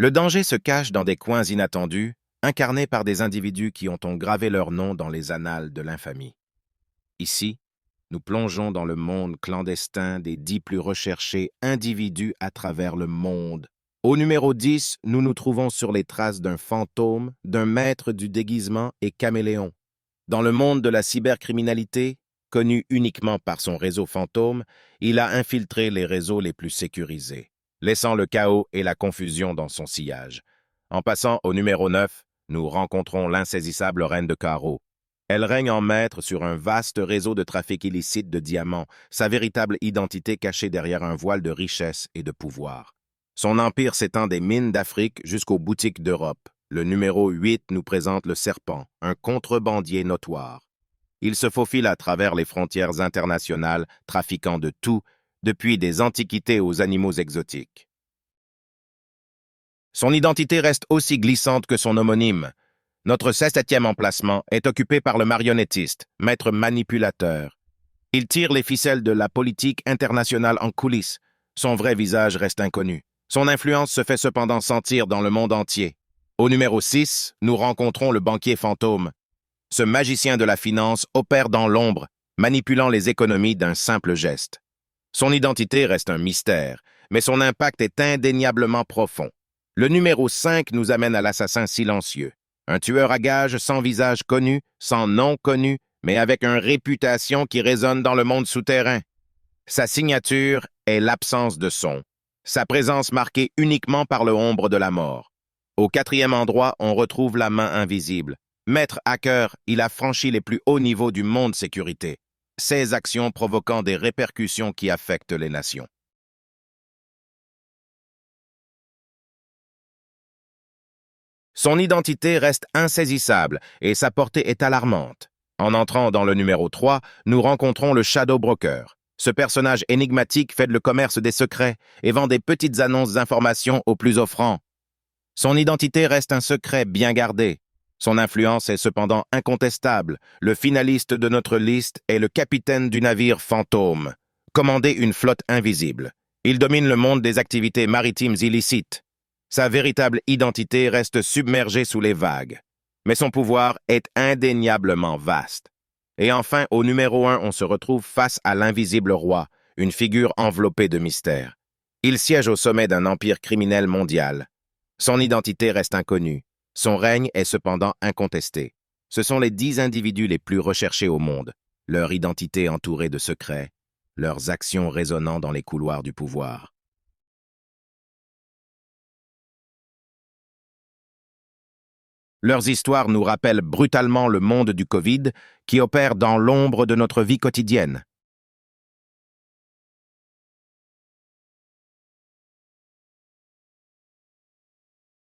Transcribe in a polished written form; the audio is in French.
Le danger se cache dans des coins inattendus, incarnés par des individus qui ont gravé leur nom dans les annales de l'infamie. Ici, nous plongeons dans le monde clandestin des 10 plus recherchés individus à travers le monde. Au numéro 10, nous nous trouvons sur les traces d'un fantôme, d'un maître du déguisement et caméléon. Dans le monde de la cybercriminalité, connu uniquement par son réseau fantôme, il a infiltré les réseaux les plus sécurisés, laissant le chaos et la confusion dans son sillage. En passant au numéro 9, nous rencontrons l'insaisissable reine de Carreau. Elle règne en maître sur un vaste réseau de trafic illicite de diamants, sa véritable identité cachée derrière un voile de richesse et de pouvoir. Son empire s'étend des mines d'Afrique jusqu'aux boutiques d'Europe. Le numéro 8 nous présente le serpent, un contrebandier notoire. Il se faufile à travers les frontières internationales, trafiquant de tout, depuis des antiquités aux animaux exotiques. Son identité reste aussi glissante que son homonyme. Notre 17e emplacement est occupé par le marionnettiste, maître manipulateur. Il tire les ficelles de la politique internationale en coulisses. Son vrai visage reste inconnu. Son influence se fait cependant sentir dans le monde entier. Au numéro 6, nous rencontrons le banquier fantôme. Ce magicien de la finance opère dans l'ombre, manipulant les économies d'un simple geste. Son identité reste un mystère, mais son impact est indéniablement profond. Le numéro 5 nous amène à l'assassin silencieux. Un tueur à gages sans visage connu, sans nom connu, mais avec une réputation qui résonne dans le monde souterrain. Sa signature est l'absence de son, sa présence marquée uniquement par le ombre de la mort. Au 4e endroit, on retrouve la main invisible. Maître hacker, il a franchi les plus hauts niveaux du monde sécurité, ses actions provoquant des répercussions qui affectent les nations. Son identité reste insaisissable et sa portée est alarmante. En entrant dans le numéro 3, nous rencontrons le Shadow Broker. Ce personnage énigmatique fait le commerce des secrets et vend des petites annonces d'informations aux plus offrants. Son identité reste un secret bien gardé. Son influence est cependant incontestable. Le finaliste de notre liste est le capitaine du navire Fantôme, commandé une flotte invisible. Il domine le monde des activités maritimes illicites. Sa véritable identité reste submergée sous les vagues. Mais son pouvoir est indéniablement vaste. Et enfin, au numéro 1, on se retrouve face à l'invisible roi, une figure enveloppée de mystère. Il siège au sommet d'un empire criminel mondial. Son identité reste inconnue. Son règne est cependant incontesté. Ce sont les 10 individus les plus recherchés au monde, leur identité entourée de secrets, leurs actions résonnant dans les couloirs du pouvoir. Leurs histoires nous rappellent brutalement le monde du Covid qui opère dans l'ombre de notre vie quotidienne.